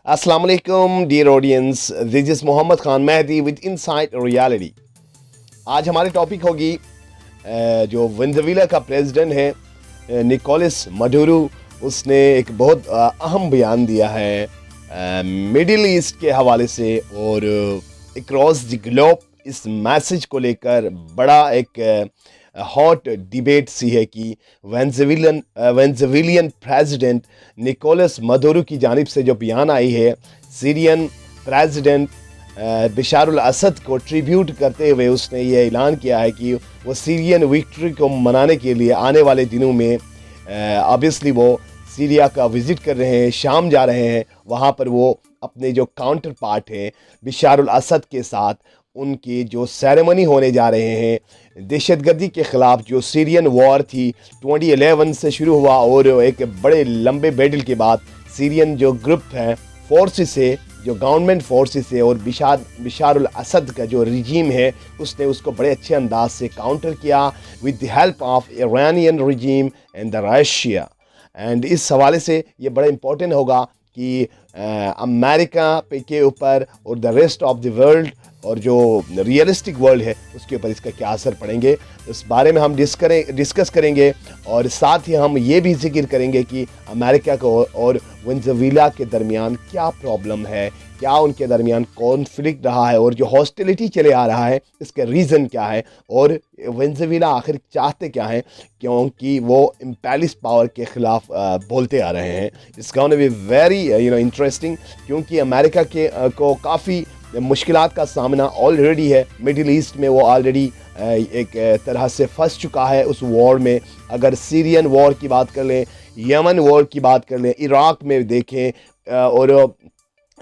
Assalamu alaikum dear audience, this is Mohammed Khan Mehdi with Inside Reality। आज हमारी topic होगी जो Venezuela का प्रेसिडेंट है निकोलस मडुरो। उसने एक बहुत अहम बयान दिया है मिडिल ईस्ट के हवाले से और अक्रॉस द ग्लोब। इस मैसेज को लेकर बड़ा एक हॉट डिबेट सी है कि वेनेजुएलियन प्रेसिडेंट निकोलस मडुरो की जानिब से जो बयान आई है, सीरियन प्रेसिडेंट बशार असद को ट्रिब्यूट करते हुए उसने ये ऐलान किया है कि वो सीरियन विक्ट्री को मनाने के लिए आने वाले दिनों में ऑब्वियसली वो सीरिया का विज़िट कर रहे हैं, शाम जा रहे हैं। वहाँ पर वो अपने जो काउंटर पार्ट हैं बशार असद के साथ उनकी जो सेरेमनी होने जा रहे हैं। दहशतगर्दी के ख़िलाफ़ जो सीरियन वॉर थी 2011 से शुरू हुआ और एक बड़े लंबे बैटल के बाद सीरियन जो ग्रुप है फोर्सेस से, जो गवर्नमेंट फोर्सेस है और बशार असद का जो रिजीम है उसने उसको बड़े अच्छे अंदाज से काउंटर किया with the help of Iranian regime and the Russia. And इस हवाले से ये बड़ा इम्पोर्टेंट होगा कि अमेरिका के ऊपर और the rest of the world और जो रियलिस्टिक वर्ल्ड है उसके ऊपर इसका क्या असर पड़ेंगे, इस बारे में हम डिस्कस करेंगे। और साथ ही हम ये भी जिक्र करेंगे कि अमेरिका को और वेनेजुएला के दरमियान क्या प्रॉब्लम है, क्या उनके दरमियान कॉन्फ्लिक्ट रहा है और जो हॉस्टिलिटी चले आ रहा है इसका रीज़न क्या है और वेनेजुएला आखिर चाहते क्या हैं, क्योंकि वो इम्पेरियलिस्ट पावर के ख़िलाफ़ बोलते आ रहे हैं। It's gonna be very interesting, क्योंकि अमेरिका के को काफ़ी मुश्किलात का सामना ऑलरेडी है। मिडिल ईस्ट में वो ऑलरेडी एक तरह से फंस चुका है उस वॉर में। अगर सीरियन वॉर की बात कर लें, यमन वॉर की बात कर लें, इराक़ में देखें और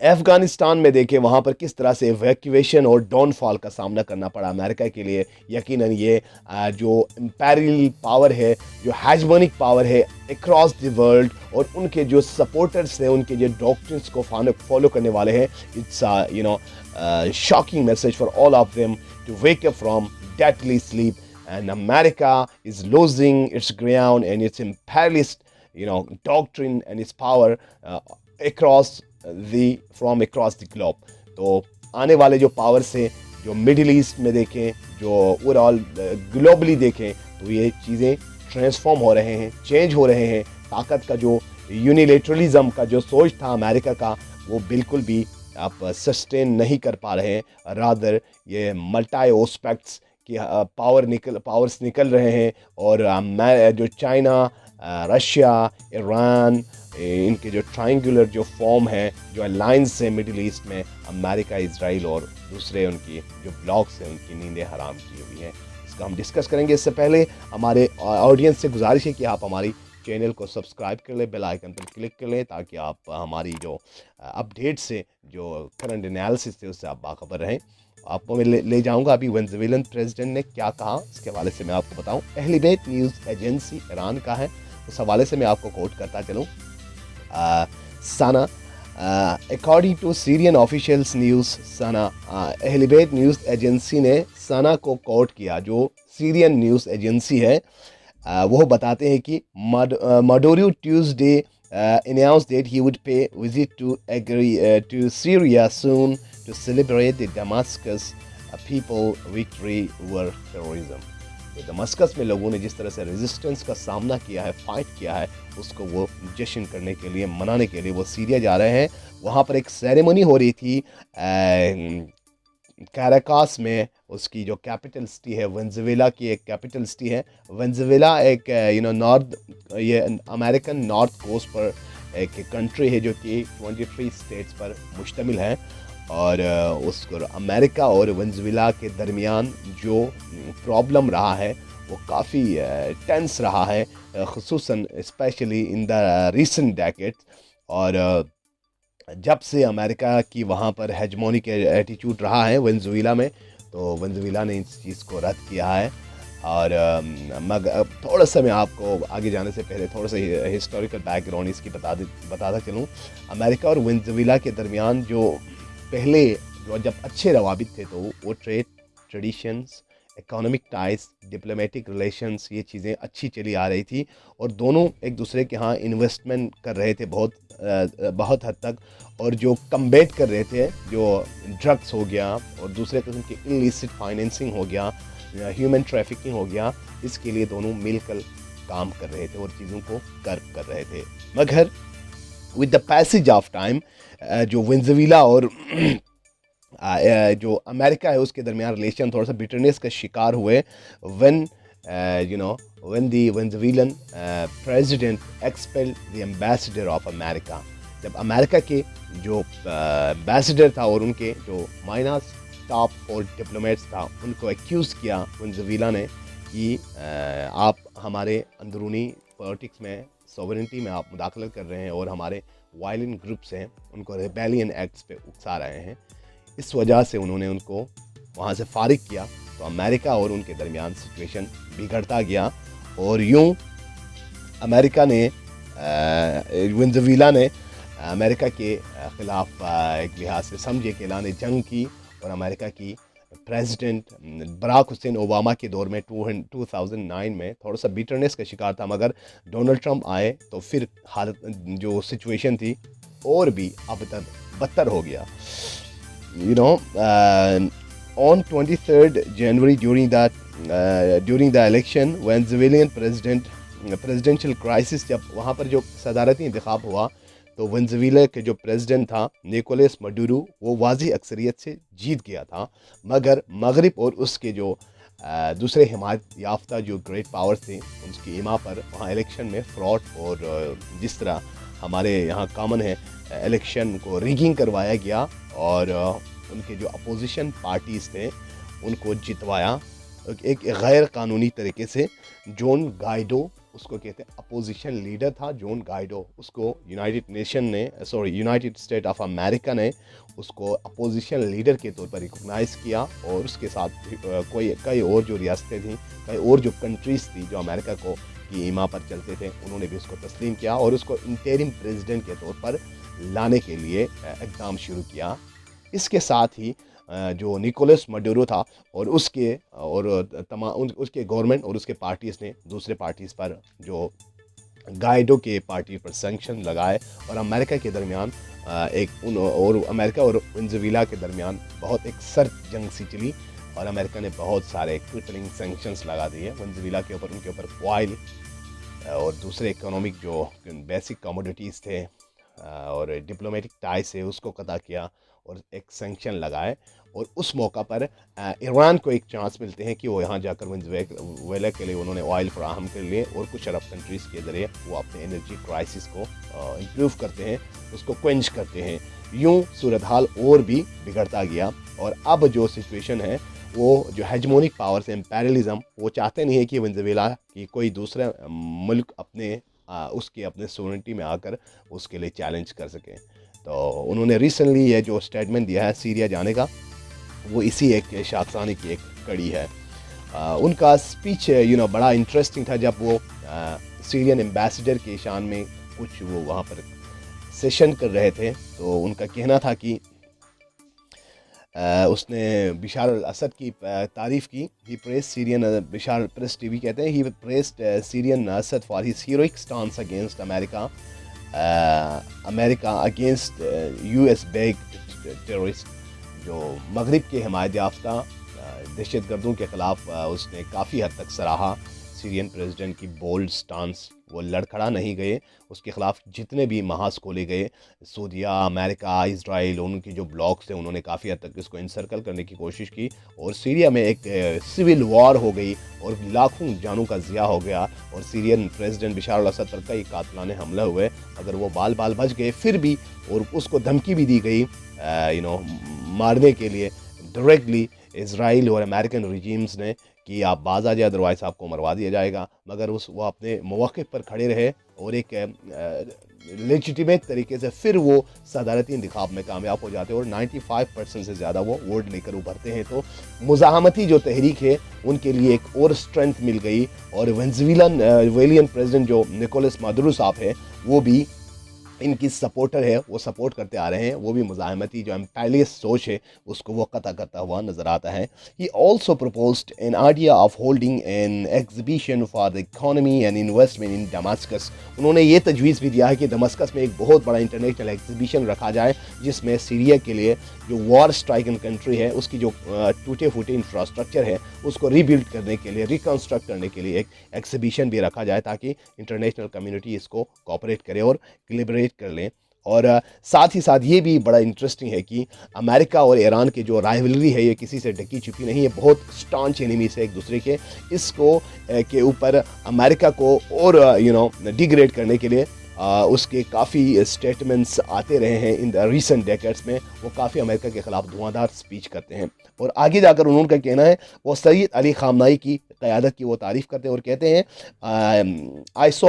अफ़गानिस्तान में देखें, वहाँ पर किस तरह से इवैक्यूएशन और डाउनफॉल का सामना करना पड़ा अमेरिका के लिए। यकीनन ये जो इम्पेरियल पावर है, जो हेजमोनिक पावर है अक्रॉस द वर्ल्ड और उनके जो सपोर्टर्स हैं, उनके जो डॉक्ट्रिन्स को फॉलो करने वाले हैं, it's shocking message for all of them to wake up from deadly sleep, and America is losing its ground and its imperialist doctrine and its power across the globe। तो आने वाले जो powers हैं, जो middle east में देखें, जो overall globally देखें, तो ये चीज़ें ट्रांसफॉर्म हो रहे हैं, चेंज हो रहे हैं। ताकत का जो यूनिलेटरलिज्म का जो सोच था अमेरिका का, वो बिल्कुल भी आप सस्टेन नहीं कर पा रहे हैं। रादर ये मल्टी एस्पेक्ट्स कि पावर्स निकल रहे हैं और जो चाइना, रशिया, ईरान, इनके जो ट्रायंगुलर जो फॉर्म है, जो अलायंस है मिडिल ईस्ट में, अमेरिका, इजराइल और दूसरे उनकी जो ब्लॉक्स हैं, उनकी नींदें हराम की हुई हैं। इसका हम डिस्कस करेंगे। इससे पहले हमारे ऑडियंस से गुजारिश है कि आप हमारी चैनल को सब्सक्राइब कर लें, बेल आइकन पर क्लिक कर लें, ताकि आप हमारी जो अपडेट से, जो करंट एनालिसिस थे, उससे आप बाखबर रहें। आपको मैं ले जाऊंगा अभी वेनेजुएलन प्रेसिडेंट ने क्या कहा, इसके हवाले से मैं आपको बताऊं। अहल बैत न्यूज़ एजेंसी ईरान का है, उस हवाले से मैं आपको कोट करता चलूं। SANA according to Syrian officials news SANA, Ahl Bayt news agency ने सना को कोट किया, जो सीरियन न्यूज़ एजेंसी है। वो बताते हैं कि Maduro Tuesday announced that he would pay visit to Syria soon to celebrate the Damascus people victory over terrorism। तो दमस्कस में लोगों ने जिस तरह से रेजिस्टेंस का सामना किया है, फाइट किया है, उसको वो जश्न करने के लिए, मनाने के लिए वो सीरिया जा रहे हैं। वहाँ पर एक सेरेमनी हो रही थी कैराकास में, उसकी जो कैपिटल सिटी है, वेनेजुएला की एक कैपिटल सिटी है। वेनेजुएला एक नॉर्थ, ये अमेरिकन नॉर्थ कोस्ट पर एक कंट्री है जो कि 23 स्टेट्स पर मुश्तमिल है। और उसको अमेरिका और वेनेजुएला के दरमियान जो प्रॉब्लम रहा है वो काफ़ी टेंस रहा है, खुसूसन specially in the recent decade. और जब से अमेरिका की वहाँ पर हेजमोनिक एटीट्यूड रहा है वेनेजुएला में, तो वेनेजुएला ने इस चीज़ को रद्द किया है। और मगर थोड़ा सा मैं आपको आगे जाने से पहले थोड़ा सा हिस्टोरिकल बैकग्राउंड इसकी बताता चलूँ। अमेरिका और वेनेजुएला के दरमियान जो पहले जो जब अच्छे रवाबित थे, तो वो trade, traditions economic ties, diplomatic relations, ये चीज़ें अच्छी चली आ रही थी और दोनों एक दूसरे के यहाँ इन्वेस्टमेंट कर रहे थे बहुत हद तक। और जो कम्बेट कर रहे थे, जो ड्रग्स हो गया और दूसरे किस्म की इलिसिट फाइनेंसिंग हो गया, ह्यूमन ट्रैफिकिंग हो गया, इसके लिए दोनों मिलकर काम कर रहे थे और चीज़ों को कर्व कर रहे थे। मगर with the passage of time जो वेनेजुएला और जो अमेरिका है उसके दरमियान रिलेशन थोड़ा सा बिटरनेस का शिकार हुए when when the Venezuelan president expelled the ambassador of America. जब अमेरिका के जो एम्बेसडर था और उनके जो माइनस टॉप 4 डिप्लोमेट्स था, उनको एक्यूज़ किया वेनेजुएला ने कि आप हमारे अंदरूनी पॉलिटिक्स में, सॉवरेनिटी में आप मुदाखलत कर रहे हैं और हमारे वायलेंट ग्रुप्स हैं उनको रिबेलियन एक्ट्स पे उकसा रहे हैं। इस वजह से उन्होंने उनको वहाँ से फारिग किया। तो अमेरिका और उनके दरमियान सिचुएशन बिगड़ता गया और यूँ अमेरिका ने वेनेजुएला ने अमेरिका के ख़िलाफ़ एक लिहाज से समझे कि ऐलान जंग की और अमेरिका की प्रेसिडेंट बराक हुसैन ओबामा के दौर में 2009 में थोड़ा सा बिटरनेस का शिकार था। मगर डोनाल्ड ट्रंप आए तो फिर हालत जो सिचुएशन थी और भी अब तक बदतर हो गया। On 23rd January during the election, Venezuelan presidential crisis, जब वहाँ पर जो सदारती इंतखाब हुआ तो वेनेजुएला के जो प्रेसिडेंट था निकोलस मडूरो, वो वाज़ी अक्सरियत से जीत गया था। मगर मगरिब और उसके जो दूसरे हिमायत याफ्ता जो ग्रेट पावर्स थे, उनकी इमा पर वहाँ इलेक्शन में फ्रॉड और जिस तरह हमारे यहाँ कॉमन है इलेक्शन को रिगिंग करवाया गया और उनके जो अपोजिशन पार्टीज़ थे उनको जितवाया एक गैर कानूनी तरीके से। जॉन गाइडो उसको कहते हैं, अपोजिशन लीडर था जॉन गाइडो, उसको यूनाइटेड स्टेट ऑफ अमेरिका ने उसको अपोजिशन लीडर के तौर पर रिकॉग्नाइज़ किया। और उसके साथ कई और जो रियासतें थीं, कई और जो कंट्रीज़ थी जो अमेरिका को की ईमा पर चलते थे, उन्होंने भी उसको तस्लीम किया और उसको इंटरिम प्रेसिडेंट के तौर पर लाने के लिए इक़दाम शुरू किया। इसके साथ ही जो निकोलस मडूरो था और उसके गवर्नमेंट और उसके पार्टीज़ ने दूसरे पार्टीज़ पर जो गाइडो के पार्टी पर सैंक्शन लगाए और अमेरिका के दरमियान अमेरिका और वेनेजुएला के दरमियान बहुत एक सर्द जंग सी चली और अमेरिका ने बहुत सारे क्रिपलिंग सैंक्शंस लगा दिए वेनेजुएला के ऊपर। उनके ऊपर ऑयल और दूसरे इकोनॉमिक जो बेसिक कमोडिटीज़ थे और डिप्लोमेटिक टाई से उसको कता किया और एक सैंक्शन लगाए। और उस मौका पर ईरान को एक चांस मिलते हैं कि वो यहाँ जाकर वेनेजुएला के लिए उन्होंने ऑयल फराहम कर लिए और कुछ अरब कंट्रीज़ के ज़रिए वो अपने एनर्जी क्राइसिस को इम्प्रूव करते हैं, उसको क्वेंच करते हैं। यूँ सूरत हाल और भी बिगड़ता गया और अब जो सिचुएशन है वो जो हेजमोनिक पावर्स इम्पेरियलिज्म, वो चाहते नहीं है कि वेनेजुएला की कोई दूसरा मुल्क अपने सोवरेनिटी में आकर उसके लिए चैलेंज कर सके। तो उन्होंने रिसेंटली ये जो स्टेटमेंट दिया है सीरिया जाने का, वो इसी एक शाखसानी की एक कड़ी है। उनका स्पीच बड़ा इंटरेस्टिंग था जब वो सीरियन एम्बेसडर के शान में कुछ वो वहाँ पर सेशन कर रहे थे। तो उनका कहना था कि उसने बिशार अल असद की तारीफ़ की। He praised Syrian Bashar Press TV कहते हैं, he praised Syrian Assad for his heroic stance against America against US based terrorist. जो मगरिब के हिमायत याफ्ता दहशत गर्दों के ख़िलाफ़ उसने काफ़ी हद तक सराहा सीरियन प्रेसिडेंट की बोल्ड स्टांस। वो लड़खड़ा नहीं गए, उसके ख़िलाफ़ जितने भी महाज खोले गए, सऊदीया, अमेरिका, इजराइल, उनके जो ब्लॉक्स थे उन्होंने काफ़ी हद तक इसको इंसर्कल करने की कोशिश की और सीरिया में एक सिविल वॉर हो गई और लाखों जानों का ज़िया हो गया और सीरियन प्रेसिडेंट बिशार अल असद पर कई कातलाने हमले हुए, अगर वो बाल बच गए फिर भी। और उसको धमकी भी दी गई मारने के लिए डायरेक्टली इजराइल और अमेरिकन रिजीम्स ने कि आप बाज आ जाए, अदरवाइज़ आपको मरवा दिया जाएगा। मगर वो अपने मौक़िफ़ पर खड़े रहे और एक लेजिटिमेट तरीके से फिर वो सदारती इंतखाब में कामयाब हो जाते हैं और 95% से ज़्यादा वो वोट लेकर उभरते हैं। तो मुज़ाहमती जो तहरीक है उनके लिए एक और स्ट्रेंथ मिल गई और वेनेजुएलियन प्रेसिडेंट जो निकोलस मडूरो साहब है वो भी इनकी सपोर्टर है वो सपोर्ट करते आ रहे हैं, वो भी मुज़ाहमती जो एम्पेलियस्ट सोच है उसको वो कता करता हुआ नज़र आता है। He also proposed an idea of holding an exhibition for the economy and investment in Damascus. उन्होंने ये तजवीज़ भी दिया है कि दमस्कस में एक बहुत बड़ा इंटरनेशनल एग्जीबिशन रखा जाए जिसमें सीरिया के लिए जो वॉर स्ट्राइकन कंट्री है उसकी जो टूटे फूटे इंफ्रास्ट्रक्चर है उसको रीबिल्ड करने के लिए, रिकन्स्ट्रक्ट करने के लिए एक एग्जीबिशन भी रखा जाए ताकि इंटरनेशनल कम्युनिटी इसको कोऑपरेट करे और कोलैबोरेट कर लें। और साथ ही साथ ये भी बड़ा इंटरेस्टिंग है कि अमेरिका और ईरान की जो राइवलरी है ये किसी से ढकी छुपी नहीं है, बहुत स्टांच एनिमीज है एक दूसरे के। इसको के ऊपर अमेरिका को और डिग्रेड करने के लिए उसके काफ़ी स्टेटमेंट्स आते रहे हैं इन द रिसेंट डेकेड्स में। वो काफ़ी अमेरिका के ख़िलाफ़ धुआंधार स्पीच करते हैं और आगे जाकर उन्होंने कहना है वो सैयद अली ख़ामनेई की क़यादत की वो तारीफ़ करते हैं और कहते हैं I saw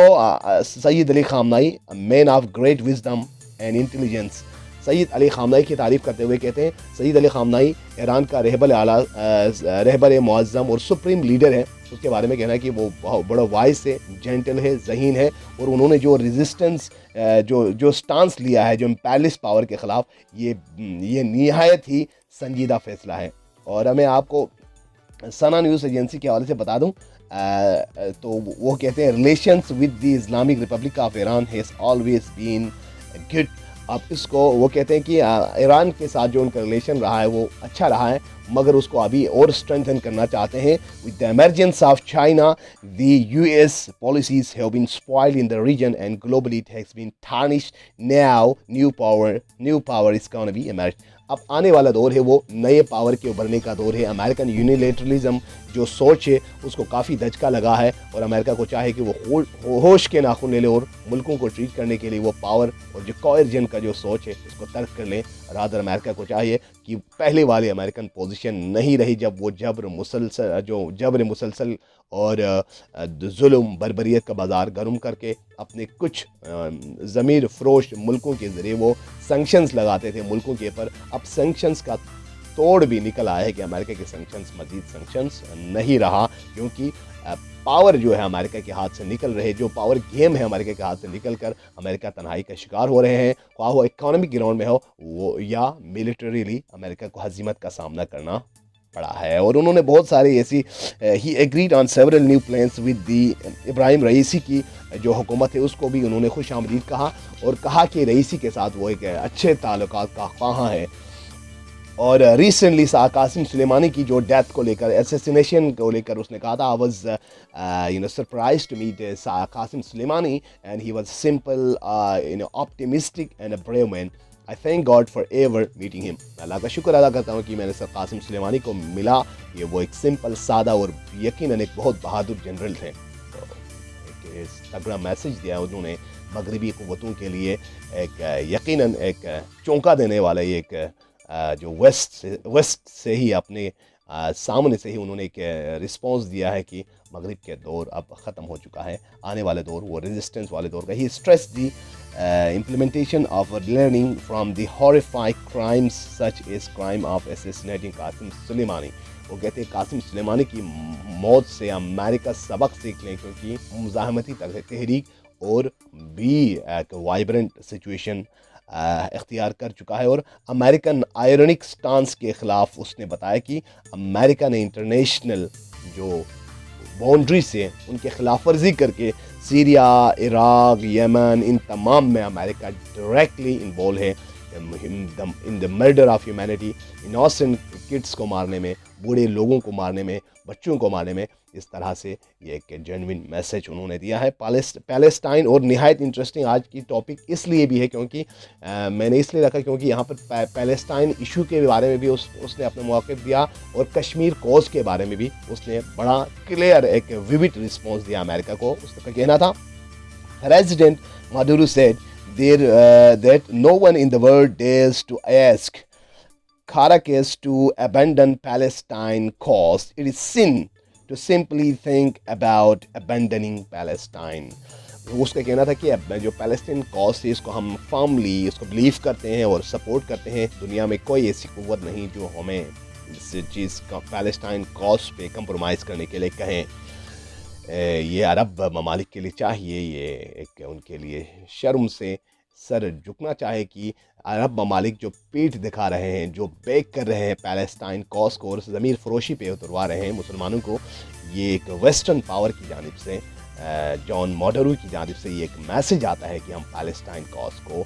Sayyid Ali Khamenei man of great wisdom and intelligence. Sayyid Ali Khamenei की तारीफ़ करते हुए कहते हैं सैयद अली ख़ामनेई ईरान का रहबर मुअज़्ज़म और सुप्रीम लीडर है। उसके बारे में कहना है कि वो बहुत बड़ा वाइस है, जेंटल है, ज़हीन है और उन्होंने जो रेजिस्टेंस जो स्टांस लिया है जो इम्पेरियलिस्ट पावर के ख़िलाफ़, ये निहायत ही संजीदा फ़ैसला है। और मैं आपको सना न्यूज़ एजेंसी के हवाले से बता दूं तो वो कहते हैं relations with the Islamic Republic of Iran has always been good. अब इसको वो कहते हैं कि ईरान के साथ जो उनका रिलेशन रहा है वो अच्छा रहा है मगर उसको अभी और स्ट्रेंथन करना चाहते हैं। With the emergence of China the US policies have been spoiled in the region and globally it has been tarnished. Now new power is gonna be emerge. अब आने वाला दौर है वो नए पावर के उभरने का दौर है। अमेरिकन यूनिलेटरलिज्म जो सोच है उसको काफ़ी धचका लगा है और अमेरिका को चाहे कि वो होश के नाखून ले ले और मुल्कों को ट्रीट करने के लिए वो पावर और जो कोएर्जन का जो सोच है उसको तर्क कर लें। रादर अमेरिका को चाहिए कि पहले वाली अमेरिकन पोजीशन नहीं रही जब वो जबर मुसलसल और जुल्म बर्बरियत का बाजार गर्म करके अपने कुछ ज़मीर फरोश मुल्कों के ज़रिए वो सैंक्शंस लगाते थे मुल्कों के ऊपर। अब सैंक्शंस का तोड़ भी निकल आया है कि अमेरिका के सैंक्शंस मजीद सैंक्शंस नहीं रहा क्योंकि पावर जो है अमेरिका के हाथ से निकल रहे, जो पावर गेम है अमेरिका के हाथ से निकल कर अमेरिका तन्हाई का शिकार हो रहे हैं, ख्वाह वो इकोनॉमिक ग्राउंड में हो वो या मिलिटरीली अमेरिका को हजीमत का सामना करना पड़ा है। और उन्होंने बहुत सारी ऐसी he agreed on several new plans with the Ebrahim Raisi की जो हुकूमत है उसको भी उन्होंने खुश आमदीद कहा और कहा कि रईसी के साथ वो एक अच्छे ताल्लुकात का ख्वाह है। और रिसेंटली कासिम सुलेमानी की जो डेथ को लेकर, एसेसिनेशन को लेकर उसने कहा था I was surprise to meet Qasem Soleimani and he was simple optimistic and a brave man. I thank God for ever meeting him. अल्लाह का शुक्र अदा करता हूँ कि मैंने सर कासिम सुलेमानी को मिला। ये वो एक सिंपल, सादा और यकीनन एक बहुत बहादुर जनरल थे। तो एक तगड़ा मैसेज दिया उन्होंने मगरबी क़ुव्वतों के लिए, एक यकीनन एक चौंका देने वाला एक जो वेस्ट से ही अपने सामने से ही उन्होंने एक रिस्पॉन्स दिया है कि मगरिब के दौर अब ख़त्म हो चुका है, आने वाले दौर वो रेजिस्टेंस वाले दौर का। He stress the implementation of learning from the horrific crimes such as crime of assassinating Qasem Soleimani. वो कहते हैं कासिम सुलेमानी की मौत से अमेरिका सबक सीख लें क्योंकि मुज़ाहमती तहरीक और भी एक वाइब्रेंट सिचुएशन इख्तियार कर चुका है। और अमेरिकन आयरनिक स्टांस के ख़िलाफ़ उसने बताया कि अमेरिका ने इंटरनेशनल जो बाउंड्री से उनके खिलाफ वर्जी करके सीरिया, इराक, यमन, इन तमाम में अमेरिका डायरेक्टली इन्वॉल्व है in the murder of humanity. Innocent kids को मारने में, बूढ़े लोगों को मारने में, बच्चों को मारने में। इस तरह से ये एक जेन्युइन मैसेज उन्होंने दिया है पैलेस्टाइन। और निहायत इंटरेस्टिंग आज की टॉपिक इसलिए भी है क्योंकि मैंने इसलिए रखा क्योंकि यहाँ पर पैलेस्टाइन इशू के बारे में भी उसने अपना मौक़िफ़ दिया और कश्मीर कॉज के बारे में भी उसने बड़ा क्लियर एक विविड रिस्पॉन्स दिया अमेरिका को। उसका कहना था president Maduro said that no one in the world dares to ask Caracas to abandon Palestine cause it is sin to simply think about abandoning Palestine। उसका कहना था कि जो पैलेस्टीन कॉज है इसको हम फर्मली इसको बिलीव करते हैं और सपोर्ट करते हैं। दुनिया में कोई ऐसी कुव्वत नहीं जो हमें इस चीज़ का पैलेस्टाइन कॉज पे कंप्रोमाइज़ करने के लिए कहें। ये अरब ममालिक के लिए चाहिए, ये एक उनके लिए शर्म से सर झुकना चाहे कि अरब ममालिक जो पीठ दिखा रहे हैं, जो बेक कर रहे हैं पैलेस्टाइन कॉज को और ज़मीर फरोशी पे उतरवा रहे हैं मुसलमानों को, ये एक वेस्टर्न पावर की जानिब से, जॉन मॉडरू की जानिब से ये एक मैसेज आता है कि हम पैलेस्टाइन कॉज को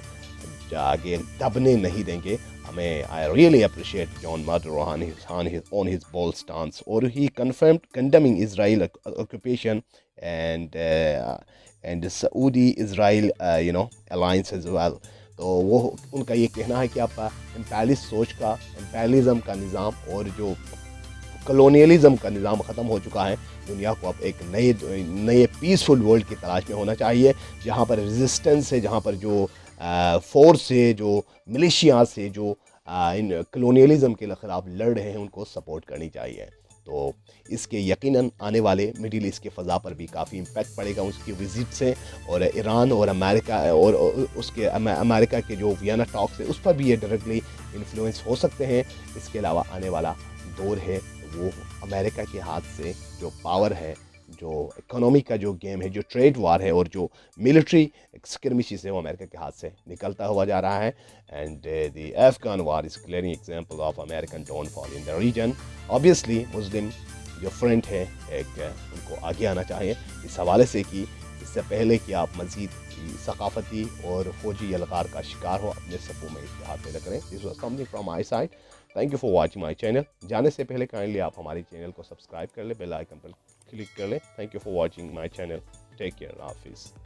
आगे दबने नहीं देंगे। हमें I really appreciate John Modru on his bold stance, और he confirmed condemning Israel occupation and Saudi Israel alliance as well. तो वो उनका ये कहना है कि आप इम्पेलिस्ट सोच का, इम्पेलिज़म का निज़ाम और जो कलोनियलिज़म का निज़ाम ख़त्म हो चुका है, दुनिया को अब एक नए पीसफुल वर्ल्ड की तलाश में होना चाहिए, जहाँ पर रेजिस्टेंस है, जहाँ पर जो फोर्स है, जो मिलिशिया से जो इन कलोनियलिज़म के ख़िलाफ़ लड़ रहे हैं, उनको सपोर्ट करनी चाहिए। तो इसके यकीनन आने वाले मिडिल ईस्ट के फ़ज़ा पर भी काफ़ी इम्पैक्ट पड़ेगा उसकी विज़िट से, और ईरान और अमेरिका और उसके अमेरिका के जो वियना टॉक्स है उस पर भी ये डायरेक्टली इन्फ्लुएंस हो सकते हैं। इसके अलावा आने वाला दौर है वो अमेरिका के हाथ से जो पावर है, जो इकोनॉमी का जो गेम है, जो ट्रेड वार है और जो मिलिट्री स्किर्मिशेस है, वो अमेरिका के हाथ से निकलता हुआ जा रहा है। And the Afghan war is clearing example of American downfall in the region. Obviously Muslim जो फ्रंट है एक उनको आगे आना चाहिए इस हवाले से कि इससे पहले कि आप मज़ीद सकाफती और फौजी यलगार का शिकार हो, अपने सफ़ों में इत्तेहाद पैदा करें। This was something from my side. Thank you for watching my channel. जाने से पहले काइंडली आप हमारे चैनल को सब्सक्राइब कर लें, बेल आइकन पर क्लिक कर लें। Thank you for watching my channel. Take care, हाफिज़।